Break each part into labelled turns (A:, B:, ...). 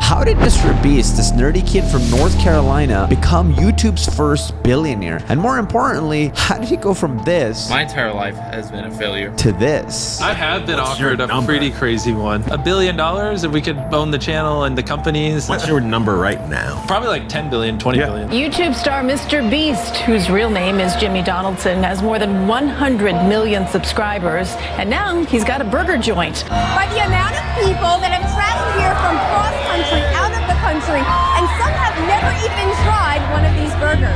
A: How did Mr. Beast, this nerdy kid from North Carolina, become YouTube's first billionaire? And more importantly, how did he go from this,
B: my entire life has been a failure,
A: to this?
C: I have been offered a pretty crazy one. $1 billion if we could own the channel and the companies.
D: What's your number right now?
C: Probably like 10 billion, 20 billion.
E: YouTube star Mr. Beast, whose real name is Jimmy Donaldson, has more than 100 million subscribers, and now he's got a burger joint.
F: By the amount of people that have traveled here from cross country, out of the country, and some have never even tried one of these burgers.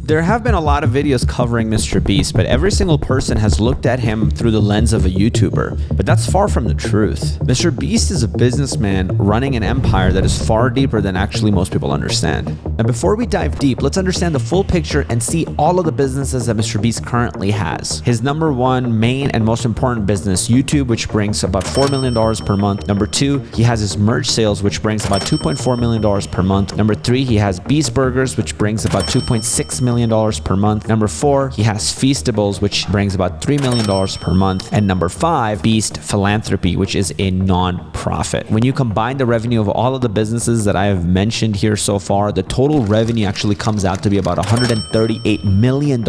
A: There have been a lot of videos covering Mr. Beast, but every single person has looked at him through the lens of a YouTuber. But that's far from the truth. Mr. Beast is a businessman running an empire that is far deeper than actually most people understand. And before we dive deep, let's understand the full picture and see all of the businesses that Mr. Beast currently has. His number one main and most important business, YouTube, which brings about $4 million per month. Number two, he has his merch sales, which brings about $2.4 million per month. Number three, he has Beast Burgers, which brings about $2.6 million per month. Number four, he has Feastables, which brings about $3 million per month. And number five, Beast Philanthropy, which is a non-profit. When you combine the revenue of all of the businesses that I have mentioned here so far, the total revenue actually comes out to be about $138 million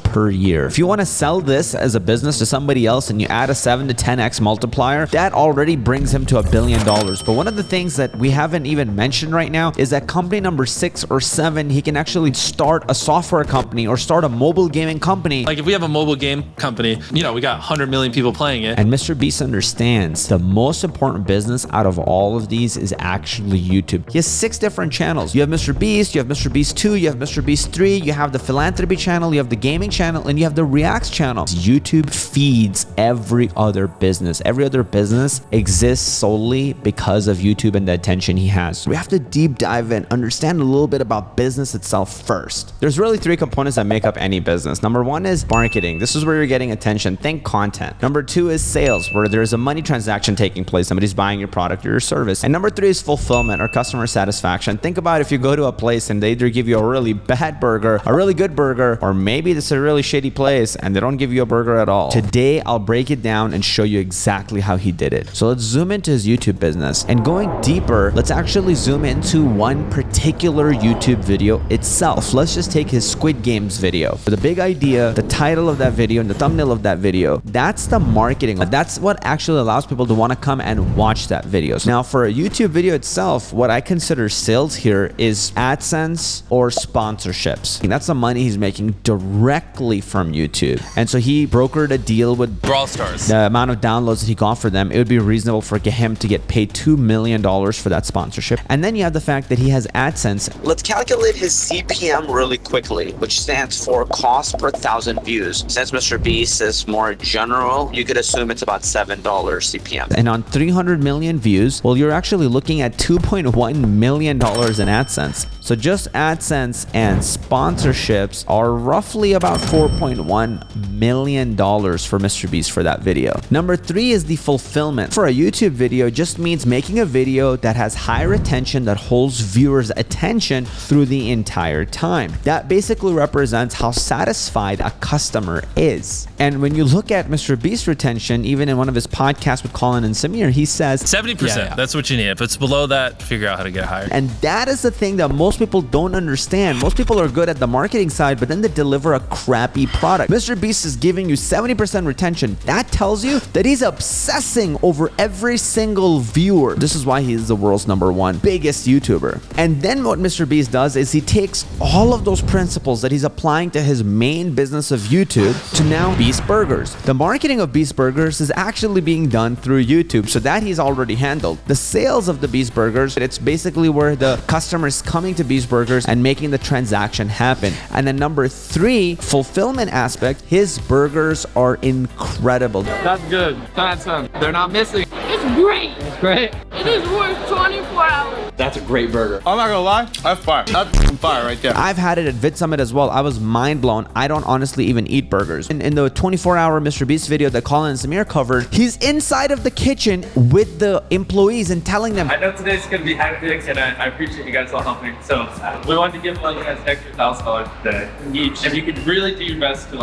A: per year. If you want to sell this as a business to somebody else and you add a 7 to 10x multiplier, that already brings him to $1 billion. But one of the things that we haven't even mentioned right now is that company number 6 or 7, he can actually start a software company or start a mobile gaming company.
C: Like if we have a mobile game company, you know, we got 100 million people playing it.
A: And Mr. Beast understands the most important business out of all of these is actually YouTube. He has 6 different channels. You have Mr. Beast, you have Mr. Beast 2, you have Mr. Beast 3, you have the philanthropy channel, you have the gaming channel, and you have the reacts channel. YouTube feeds every other business. Every other business exists solely because of YouTube and the attention he has. We have to deep dive in, understand a little bit about business itself first. There's really 3 components that make up any business. Number 1 is marketing. This is where you're getting attention. Think content. Number 2 is sales, where there's a money transaction taking place. Somebody's buying your product or your service. And number 3 is fulfillment or customer satisfaction. Think about if you go to a place and they either give you a really bad burger, a really good burger, or maybe this is a really shitty place and they don't give you a burger at all. Today, I'll break it down and show you exactly how he did it. So let's zoom into his YouTube business. And going deeper, let's actually zoom into one particular YouTube video itself. Let's just take his Squid Games video. The big idea, the title of that video, and the thumbnail of that video, that's the marketing. That's what actually allows people to want to come and watch that video. Now, for a YouTube video itself, what I consider sales here is AdSense or sponsorships. And that's the money he's making directly from YouTube. And so he brokered a deal with
B: Brawl Stars.
A: The amount of downloads that he got for them, it would be reasonable for him to get paid $2 million for that sponsorship. And then you have the fact that he has AdSense. Let's calculate his CPM really quickly, which stands for cost per 1,000 views. Since Mr. Beast is more general, you could assume it's about $7 CPM. And on 300 million views, well, you're actually looking at $2.1 million in AdSense. So just AdSense and sponsorships are roughly about $4.1 million for Mr. Beast for that video. Number 3 is the fulfillment. For a YouTube video, just means making a video that has high retention, that holds viewers' attention through the entire time. That basically represents how satisfied a customer is. And when you look at Mr. Beast's retention, even in one of his podcasts with Colin and Samir, he says
C: 70%. That's what you need. If it's below that, figure out how to get higher.
A: And that is the thing that most people don't understand. Most people are good at the marketing side, but then they deliver a crappy product. Mr. Beast is giving you 70% retention. That tells you that he's obsessing over every single viewer. This is why he is the world's #1 biggest YouTuber. And then what Mr. Beast does is he takes all of those principles that he's applying to his main business of YouTube to now Beast Burgers. The marketing of Beast Burgers is actually being done through YouTube, so that he's already handled. The sales of the Beast Burgers, it's basically where the customer is coming to Beast Burgers and making the transaction happen. And then number 3, fulfillment aspect, his burgers are incredible.
B: That's good. That's they're not missing.
G: It's great.
B: It's great.
G: It is worth 24 hours.
B: That's a great burger. I'm not gonna lie, that's fire. That's fire right there.
A: I've had it at VidSummit as well. I was mind blown. I don't honestly even eat burgers. In the 24-hour Mr. Beast video that Colin and Samir covered, he's inside of the kitchen with the employees and telling them,
H: I know today's gonna be hectic, and I appreciate you guys all helping. So we wanted to give you guys extra $1,000 today each. If you could really do your best to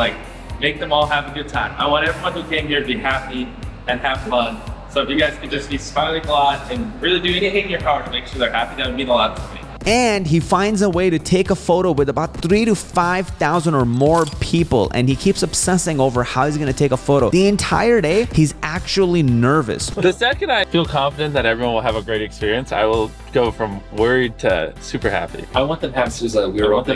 H: make them all have a good time. I want everyone who came here to be happy and have fun. So if you guys could just be smiling a lot and really do anything in your power to make sure they're happy, that would mean a lot to me.
A: And he finds a way to take a photo with about 3,000 to 5,000 or more people, and he keeps obsessing over how he's gonna take a photo. The entire day, he's actually nervous.
C: The second I feel confident that everyone will have a great experience, I will go from worried to super happy.
H: I want them happy. I want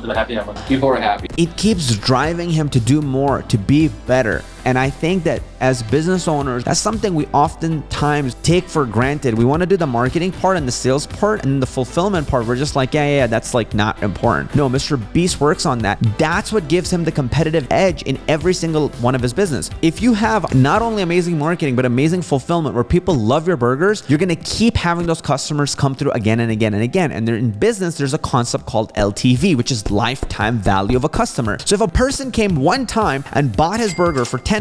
H: them happy. I want people are happy.
A: It keeps driving him to do more, to be better. And I think that as business owners, that's something we oftentimes take for granted. We want to do the marketing part and the sales part, and the fulfillment part, we're just like, yeah, that's like not important. No, Mr. Beast works on that. That's what gives him the competitive edge in every single one of his business. If you have not only amazing marketing, but amazing fulfillment where people love your burgers, you're going to keep having those customers come through again and again and again. And they're in business, there's a concept called LTV, which is lifetime value of a customer. So if a person came one time and bought his burger for $10,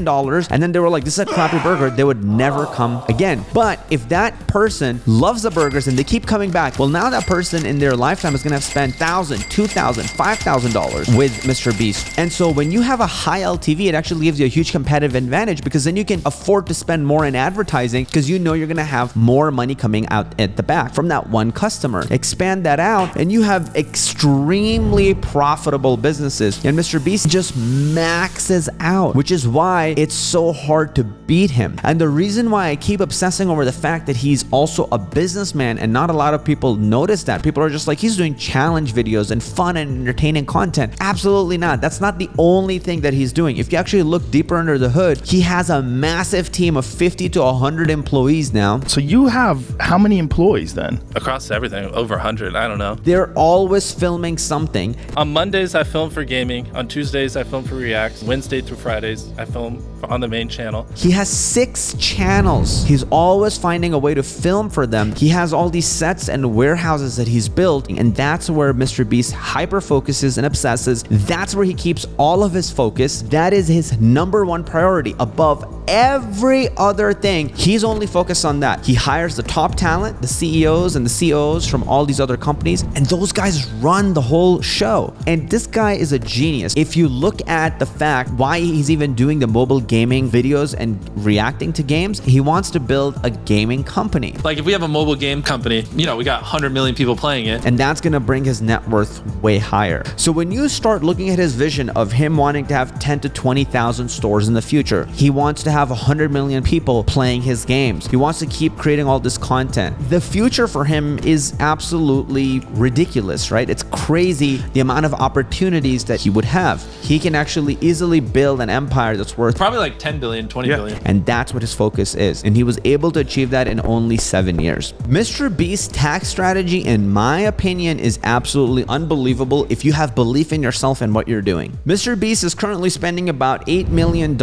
A: and then they were like, this is a crappy burger, they would never come again. But if that person loves the burgers and they keep coming back, well, now that person in their lifetime is gonna have spent $1,000, $2,000, $5,000 with Mr. Beast. And so when you have a high LTV, it actually gives you a huge competitive advantage, because then you can afford to spend more in advertising, because you know you're gonna have more money coming out at the back from that one customer. Expand that out and you have extremely profitable businesses. And Mr. Beast just maxes out, which is why it's so hard to beat him. And the reason why I keep obsessing over the fact that he's also a businessman, and not a lot of people notice that. People are just like, he's doing challenge videos and fun and entertaining content. Absolutely not. That's not the only thing that he's doing. If you actually look deeper under the hood, he has a massive team of 50 to 100 employees now.
D: So you have how many employees then?
C: Across everything, over 100, I don't know.
A: They're always filming something.
C: On Mondays, I film for gaming. On Tuesdays, I film for Reacts. Wednesday through Fridays, I film on the main channel.
A: He has 6 channels. He's always finding a way to film for them. He has all these sets and warehouses that he's built, and that's where Mr. Beast hyper focuses and obsesses. That's where he keeps all of his focus. That is his #1 priority above every other thing. He's only focused on that. He hires the top talent, the CEOs and the COOs from all these other companies, and those guys run the whole show. And this guy is a genius. If you look at the fact why he's even doing the mobile gaming videos and reacting to games, he wants to build a gaming company.
C: Like if we have a mobile game company, you know, we got 100 million people playing it.
A: And that's gonna bring his net worth way higher. So when you start looking at his vision of him wanting to have 10 to 20,000 stores in the future, he wants to have 100 million people playing his games. He wants to keep creating all this content. The future for him is absolutely ridiculous, right? It's crazy the amount of opportunities that he would have. He can actually easily build an empire that's worth
C: probably like 10 billion, 20 billion.
A: And that's what his focus is. And he was able to achieve that in only 7 years. Mr. Beast's tax strategy, in my opinion, is absolutely unbelievable if you have belief in yourself and what you're doing. Mr. Beast is currently spending about $8 million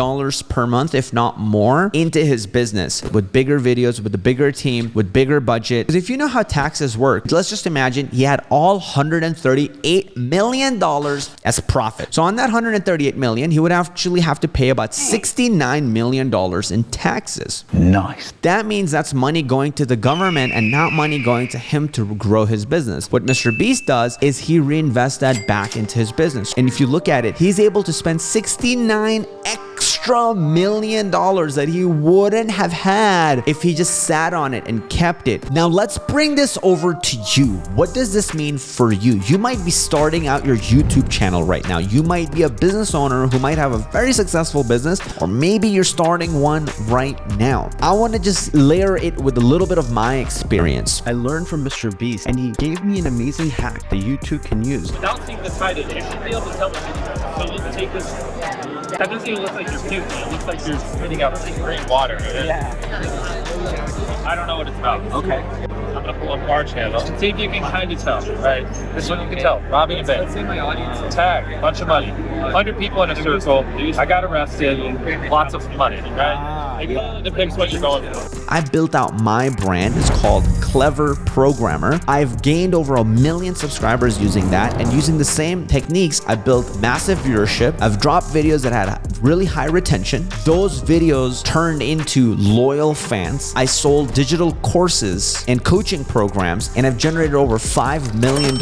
A: per month, if not more, into his business with bigger videos, with a bigger team, with bigger budget. Because if you know how taxes work, let's just imagine he had all $138 million as profit. So on that $138 million, he would actually have to pay about $69 million in taxes.
D: Nice.
A: That means that's money going to the government and not money going to him to grow his business. What Mr. Beast does is he reinvests that back into his business. And if you look at it, he's able to spend $69 extra million that he wouldn't have had if he just sat on it and kept it. Now let's bring this over to you. What does this mean for you? You might be starting out your YouTube channel right now. You might be a business owner who might have a very successful business, or maybe you're starting one right now. I want to just layer it with a little bit of my experience. I learned from Mr. Beast, and he gave me an amazing hack that you too can use.
H: Without seeing the side of it, you should be able to tell what you're doing. So you take this. That doesn't even look like you're puking. It looks like you're spitting out green water. Yeah. I don't know what it's about. Okay. I'm gonna pull up our channel and see if you can kind of tell. Right. This one you can tell. Robbing a bank. My audience. Tag. Bunch of money. 100 people in a circle. I got arrested. Lots of money. Right. It depicts what you're going for.
A: I built out my brand. It's called Clever Programmer. I've gained over 1 million subscribers using that, and using the same techniques, I built massive viewership. I've dropped videos that had really high retention. Those videos turned into loyal fans. I sold digital courses and coaching programs and have generated over $5 million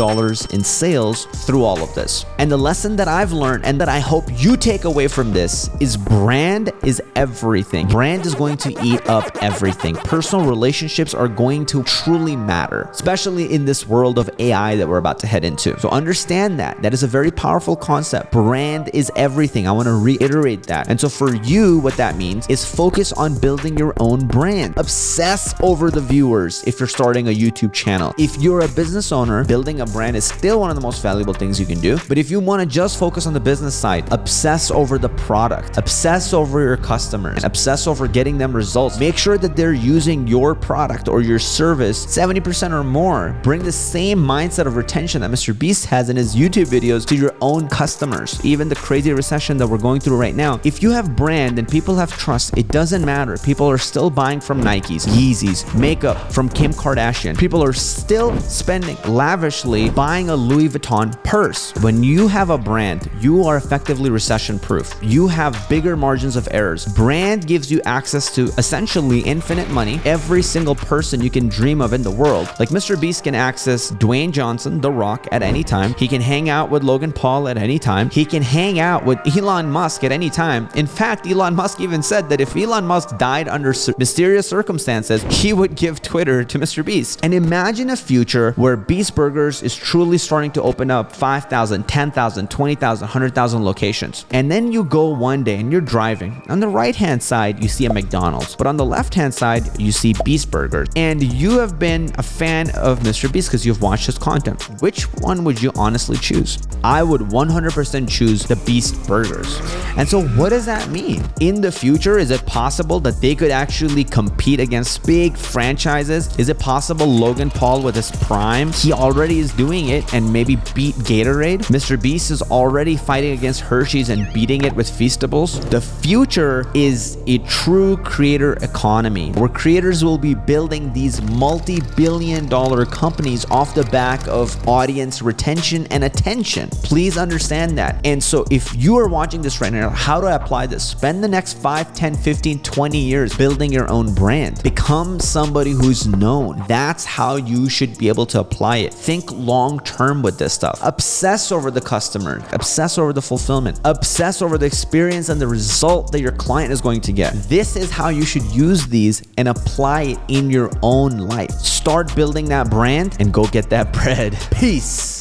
A: in sales through all of this. And the lesson that I've learned and that I hope you take away from this is brand is everything. Brand is going to eat up everything. Personal relationships are going to truly matter, especially in this world of AI that we're about to head into. So understand that. That is a very powerful concept. Brand is everything. I want to reiterate that. And so for you, what that means is focus on building your own brand. Obsess over the viewers if you're starting a YouTube channel. If you're a business owner, building a brand is still one of the most valuable things you can do. But if you want to just focus on the business side, obsess over the product, obsess over your customers, obsess over getting them results. Make sure that they're using your product or your service 70% or more. Bring the same mindset of retention that Mr. Beast has in his YouTube videos to your own customers. Even the crazy recession that we're going through right now, if you have brand and people have trust, it doesn't matter. People are still buying from Nikes, Yeezys, makeup from Kim Kardashian. People are still spending lavishly buying a Louis Vuitton purse. When you have a brand, you are effectively recession proof. You have bigger margins of errors. Brand gives you access to essentially infinite money. Every single person you can dream of in the world. Like Mr. Beast can access Dwayne Johnson, The Rock, at any time. He can hang out with Logan Paul at any time. He can hang out with Elon Musk at any time. In fact, Elon Musk even said that if Elon Musk died under mysterious circumstances, he would give Twitter to Mr. Beast. And imagine a future where Beast Burgers is truly starting to open up 5,000, 10,000, 20,000, 100,000 locations. And then you go one day and you're driving. On the right-hand side, you see a McDonald's. But on the left-hand side, you see Beast Burgers. And you have been a fan of Mr. Beast because you've watched his content. Which one would you honestly choose? I would 100% choose the Beast Burgers. And so what does that mean? In the future, is it possible that they could actually compete against big franchises? Is it possible Logan Paul with his prime, he already is doing it and maybe beat Gatorade? Mr. Beast is already fighting against Hershey's and beating it with Feastables. The future is a true creator economy where creators will be building these multi-billion-dollar companies off the back of audience retention and attention. Please understand that. And so if you are watching this right now, how do I apply this? Spend the next 5, 10, 15, 20 years building your own brand. Become somebody who's known. That's how you should be able to apply it. Think long-term with this stuff. Obsess over the customer. Obsess over the fulfillment. Obsess over the experience and the result that your client is going to get. This is how you should use these and apply it in your own life. Start building that brand and go get that bread. Peace.